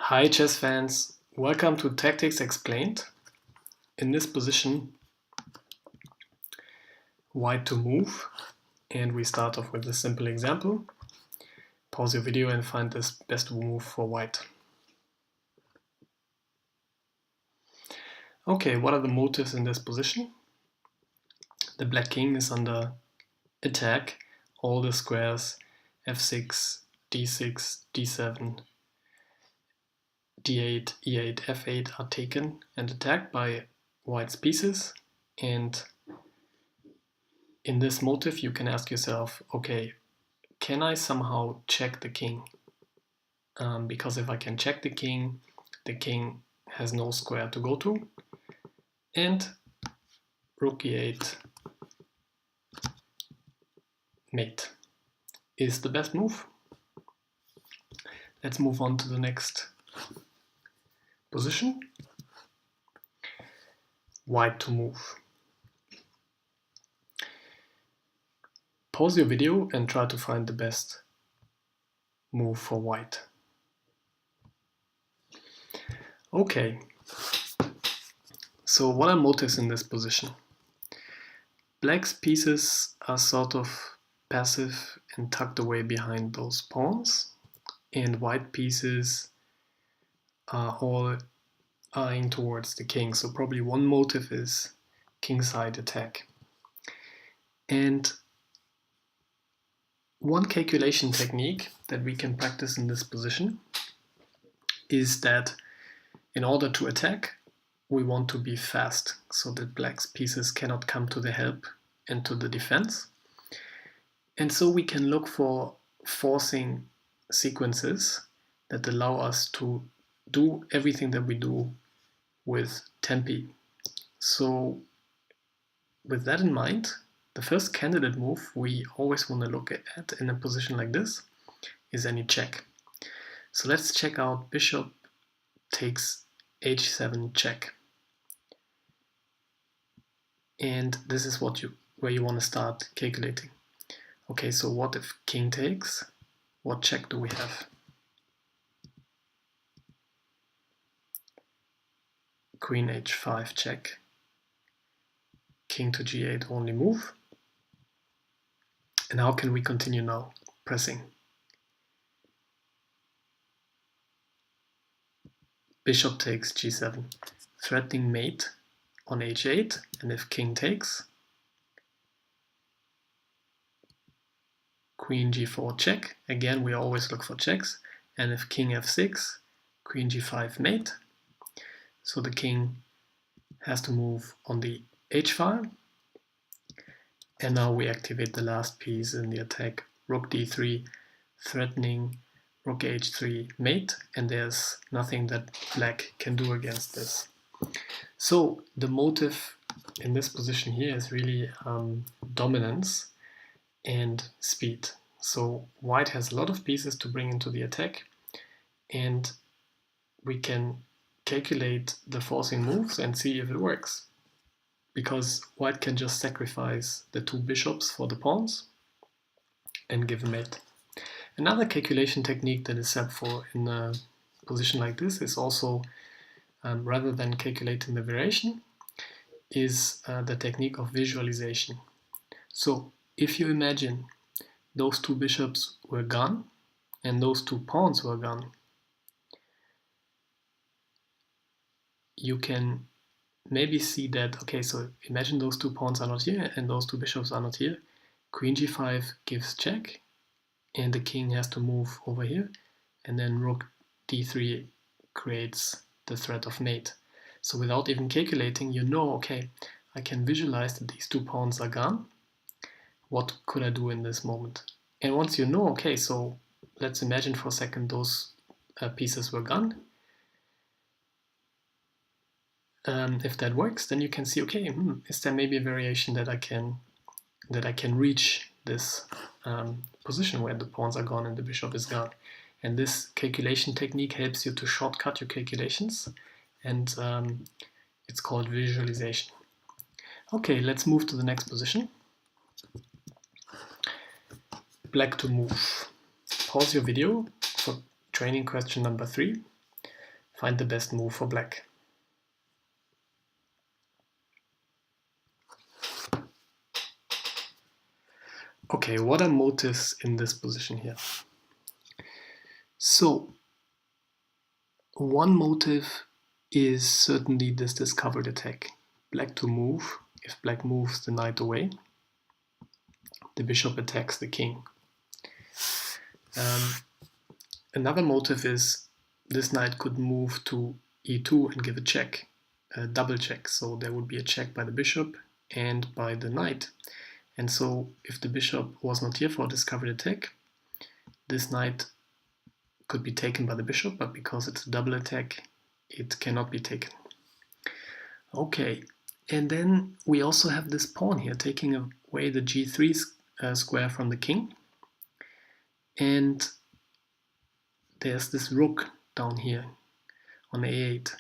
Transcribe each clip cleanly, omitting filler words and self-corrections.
Hi chess fans, welcome to Tactics Explained. In this position, white to move, and we start off with a simple example. Pause your video and find this best move for white. Okay, what are the motives in this position? The black king is under attack. All the squares f6, d6, d7, d8, e8, f8 are taken and attacked by white's pieces. And in this motive you can ask yourself, okay, can I somehow check the king? Because if I can check the king has no square to go to, and rook e8 mate is the best move. Let's move on to the next position. White to move. Pause your video and try to find the best move for white. Okay, so what are motives in this position? Black's pieces are sort of passive and tucked away behind those pawns, and white pieces are all eyeing towards the king. So probably one motive is kingside attack. And one calculation technique that we can practice in this position is that in order to attack, we want to be fast so that black's pieces cannot come to the help and to the defense. And so we can look for forcing sequences that allow us to do everything that we do with tempi. So with that in mind, the first candidate move we always want to look at in a position like this is any check. So let's check out bishop takes h7 check. And this is where you want to start calculating. Okay, so what if king takes? What check do we have? Queen h5 check. King to g8 only move. And how can we continue now? Pressing. Bishop takes g7, threatening mate on h8, and if king takes, queen g4 check. Again, we always look for checks. And if king f6, queen g5 mate. So the king has to move on the h file. And now we activate the last piece in the attack, rook d3, threatening rook h3 mate, and there's nothing that black can do against this. So the motive in this position here is really dominance and speed. So white has a lot of pieces to bring into the attack, and we can calculate the forcing moves and see if it works. Because white can just sacrifice the two bishops for the pawns and give a mate. Another calculation technique that is helpful in a position like this is also, rather than calculating the variation, is the technique of visualization. So if you imagine those two bishops were gone and those two pawns were gone, you can maybe see that, okay, so imagine those two pawns are not here and those two bishops are not here. Queen g5 gives check, and the king has to move over here, and then rook d3 creates the threat of mate. So without even calculating, you know, okay, I can visualize that these two pawns are gone. What could I do in this moment? And once you know, okay, so let's imagine for a second those pieces were gone. If that works, then you can see, okay, is there maybe a variation that I can reach this position where the pawns are gone and the bishop is gone. And this calculation technique helps you to shortcut your calculations, and it's called visualization. Okay, let's move to the next position. Black to move. Pause your video for training question number 3. find the best move for black. Okay, what are motives in this position here? So, one motive is certainly this discovered attack. Black to move. If black moves the knight away, the bishop attacks the king. Another motive is this knight could move to e2 and give a check, a double check. So there would be a check by the bishop and by the knight. And so if the bishop was not here for a discovered attack, this knight could be taken by the bishop, but because it's a double attack, it cannot be taken. Okay, and then we also have this pawn here taking away the g3 square from the king. And there's this rook down here on a8.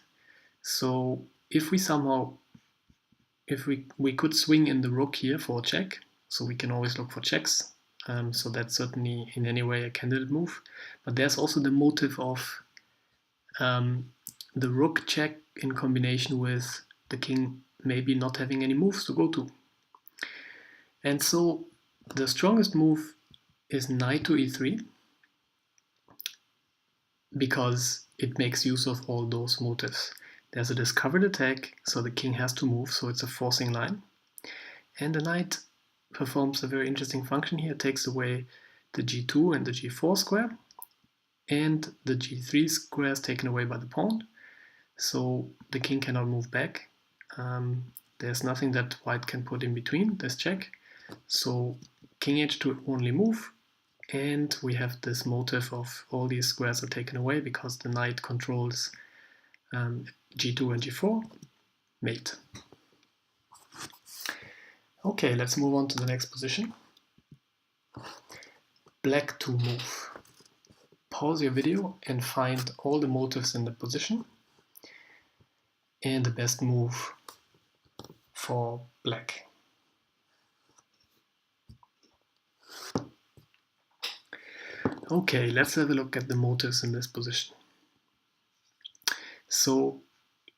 So if we somehow, we could swing in the rook here for a check, so we can always look for checks. So that's certainly in any way a candidate move. But there's also the motive of the rook check in combination with the king maybe not having any moves to go to. And so the strongest move is knight to e3, because it makes use of all those motives. There's a discovered attack, so the king has to move, so it's a forcing line. And the knight performs a very interesting function here, takes away the g2 and the g4 square, and the g3 square is taken away by the pawn, so the king cannot move back. There's nothing that white can put in between this check, so king h2 only move, and we have this motive of all these squares are taken away because the knight controls g2 and g4, mate. Okay, let's move on to the next position. Black to move. Pause your video and find all the motives in the position and the best move for black. Okay, let's have a look at the motives in this position. So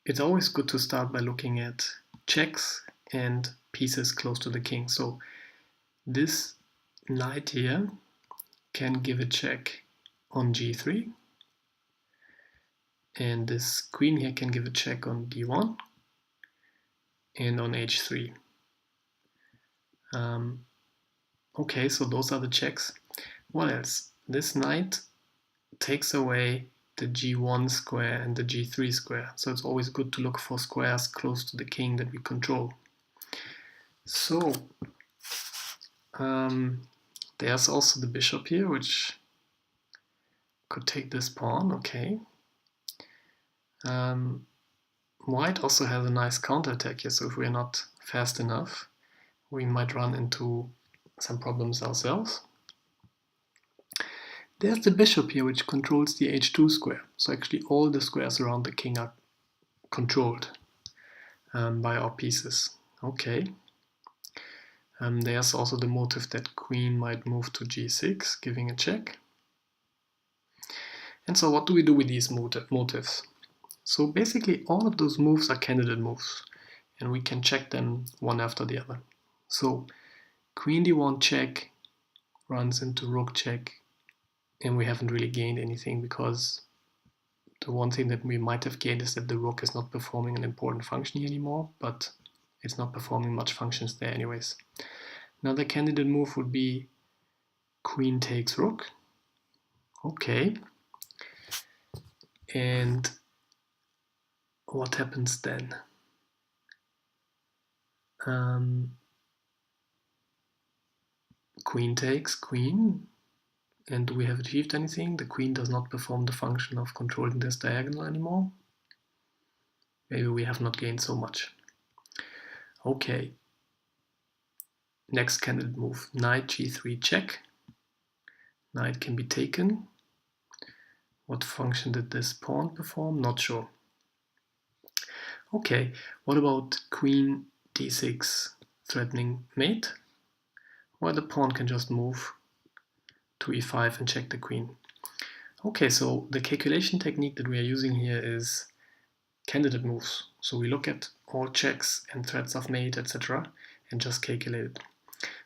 it's always good to start by looking at checks and pieces close to the king. So this knight here can give a check on g3, and this queen here can give a check on d1 and on h3. Okay, so those are the checks. What else? This knight takes away the g1 square and the g3 square, so it's always good to look for squares close to the king that we control. So there's also the bishop here, which could take this pawn. Okay. White also has a nice counterattack here, so if we're not fast enough, we might run into some problems ourselves. There's the bishop here, which controls the h2 square. So actually all the squares around the king are controlled by our pieces. Okay. There's also the motive that queen might move to g6, giving a check. And so what do we do with these motives? So basically all of those moves are candidate moves, and we can check them one after the other. So queen d1 check runs into rook check, and we haven't really gained anything, because the one thing that we might have gained is that the rook is not performing an important function here anymore, but it's not performing much functions there anyways. Another candidate move would be queen takes rook. Okay. And what happens then? Queen takes queen. And do we have achieved anything? The queen does not perform the function of controlling this diagonal anymore. Maybe we have not gained so much. Okay. Next candidate move, knight g3 check. Knight can be taken. What function did this pawn perform? Not sure. Okay, what about queen d6 threatening mate? Well, the pawn can just move to e5 and check the queen. Okay, so the calculation technique that we are using here is candidate moves. So we look at all checks and threats of mate, etc., and just calculate it.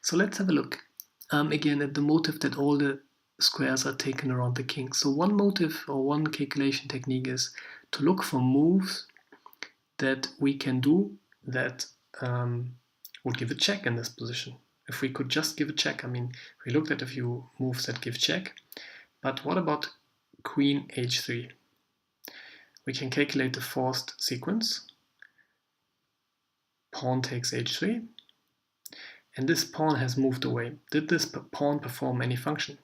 So let's have a look again at the motive that all the squares are taken around the king. So one motive or one calculation technique is to look for moves that we can do that would give a check in this position. If we could just give a check, I mean, we looked at a few moves that give check, but what about queen h3? We can calculate the forced sequence. Pawn takes h3, and this pawn has moved away. Did this pawn perform any function?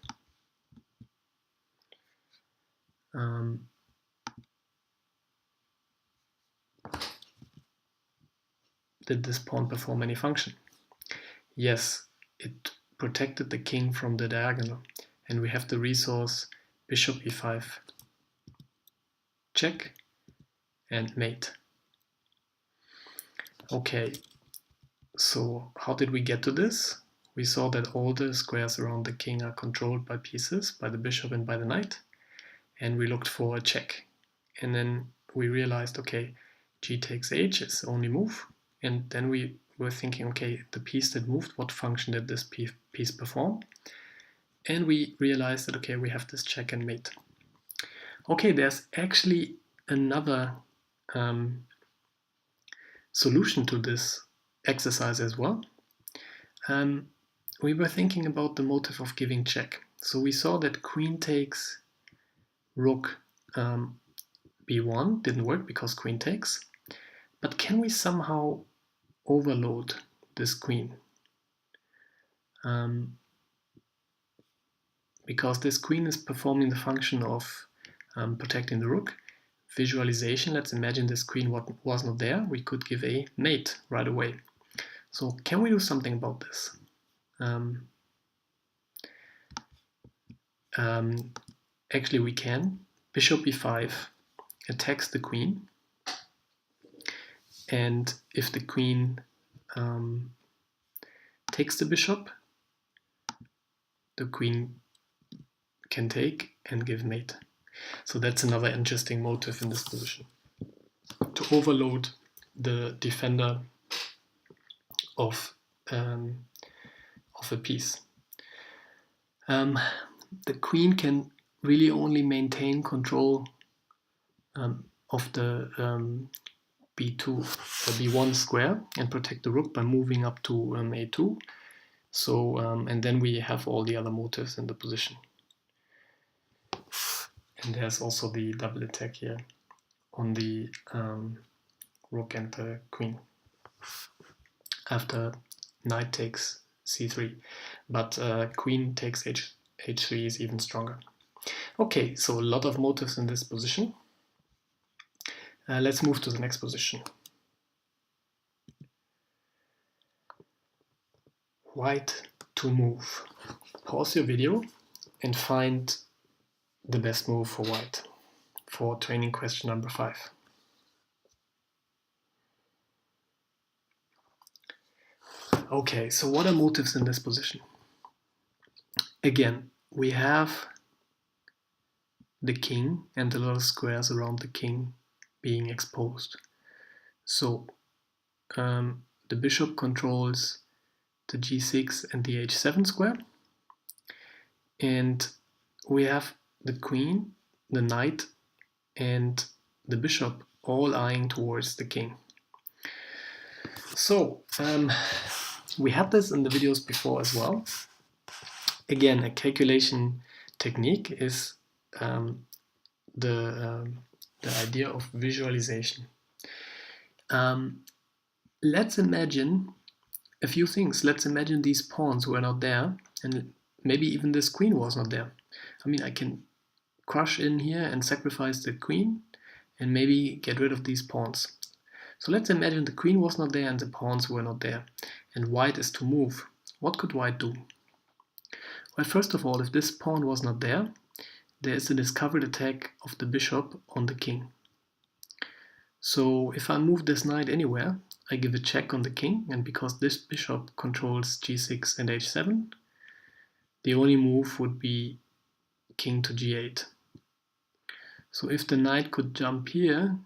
Did this pawn perform any function? Yes, it protected the king from the diagonal, and we have the resource bishop e5, check, and mate. Okay, so how did we get to this? We saw that all the squares around the king are controlled by pieces, by the bishop and by the knight, and we looked for a check. And then we realized, okay, g takes h is the only move, and then we were thinking, okay, the piece that moved, what function did this piece perform? And we realized that, okay, we have this check and mate. Okay, there's actually another solution to this exercise as well. We were thinking about the motive of giving check. So we saw that queen takes rook b1 didn't work because queen takes. But can we somehow overload this queen? Because this queen is performing the function of protecting the rook. Visualization, let's imagine this queen was not there. We could give a mate right away. So can we do something about this? Actually we can. Bishop e5 attacks the queen, and if the queen takes the bishop, the queen can take and give mate. So that's another interesting motive in this position, to overload the defender of a piece. The queen can really only maintain control of the b2 or b1 square and protect the rook by moving up to a2. So and then we have all the other motives in the position. And there's also the double attack here on the rook and the queen after knight takes c3, but queen takes h3 is even stronger. Okay, so a lot of motives in this position. Let's move to the next position. White to move. Pause your video and find the best move for white for training question number 5. Okay, so what are motives in this position? Again, we have the king and a lot of squares around the king being exposed. So the bishop controls the g6 and the h7 square, and we have the queen, the knight, and the bishop all eyeing towards the king. So we had this in the videos before as well. Again, a calculation technique is the idea of visualization. Let's imagine a few things. Let's imagine these pawns were not there, and maybe even this queen was not there. I mean, I can crush in here and sacrifice the queen and maybe get rid of these pawns. So let's imagine the queen was not there and the pawns were not there, and white is to move. What could white do? Well, first of all, if this pawn was not there, there is a discovered attack of the bishop on the king. So if I move this knight anywhere, I give a check on the king, and because this bishop controls g6 and h7, the only move would be king to g8. So if the knight could jump here,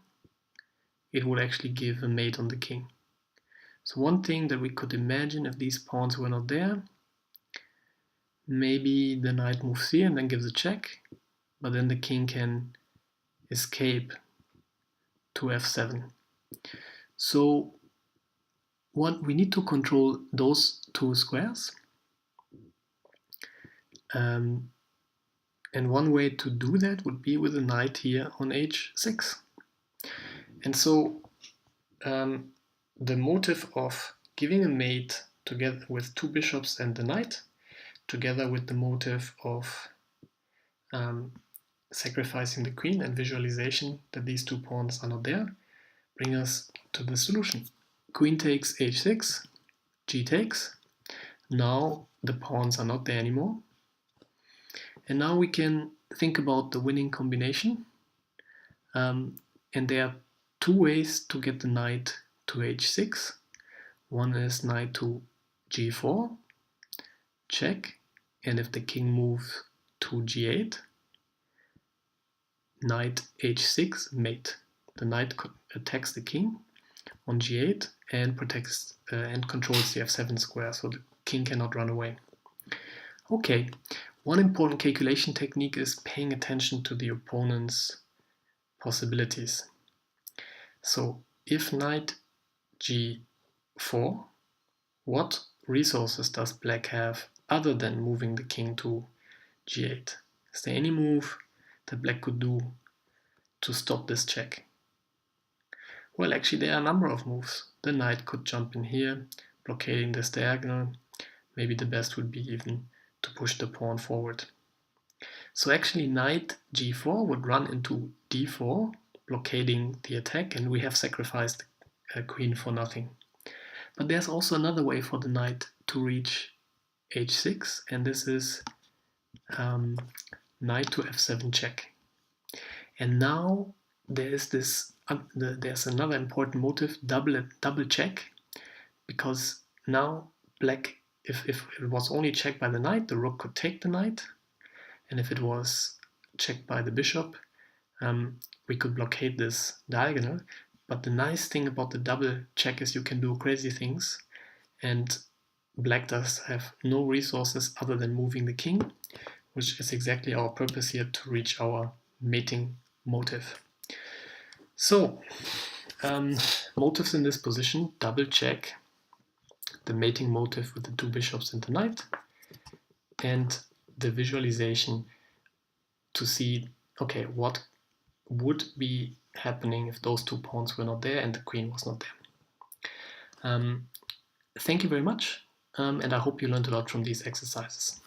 it would actually give a mate on the king. So one thing that we could imagine, if these pawns were not there, maybe the knight moves here and then gives a check, but then the king can escape to f7. So what we need to control those two squares. And one way to do that would be with a knight here on h6. And so the motive of giving a mate together with two bishops and the knight, together with the motive of sacrificing the queen and visualization that these two pawns are not there, bring us to the solution. Queen takes h6, g takes. Now the pawns are not there anymore. And now we can think about the winning combination. And there are two ways to get the knight to h6. One is knight to g4, check, and if the king moves to g8, knight h6, mate. The knight attacks the king on g8 and protects and controls the f7 square, so the king cannot run away. Okay, one important calculation technique is paying attention to the opponent's possibilities. So if knight g4, what resources does black have other than moving the king to g8? Is there any move that black could do to stop this check? Well, actually there are a number of moves. The knight could jump in here, blockading this diagonal. Maybe the best would be even to push the pawn forward. So actually knight g4 would run into d4, blockading the attack, and we have sacrificed a queen for nothing. But there's also another way for the knight to reach h6, and this is knight to f7 check. And now there's there's another important motive, double check, because now black, if it was only checked by the knight, the rook could take the knight, and if it was checked by the bishop, we could blockade this diagonal. But the nice thing about the double check is you can do crazy things, and black does have no resources other than moving the king, which is exactly our purpose here, to reach our mating motive. So motives in this position: double check, the mating motive with the two bishops and the knight, and the visualization to see, okay, what would be happening if those two pawns were not there and the queen was not there. Thank you very much, and I hope you learned a lot from these exercises.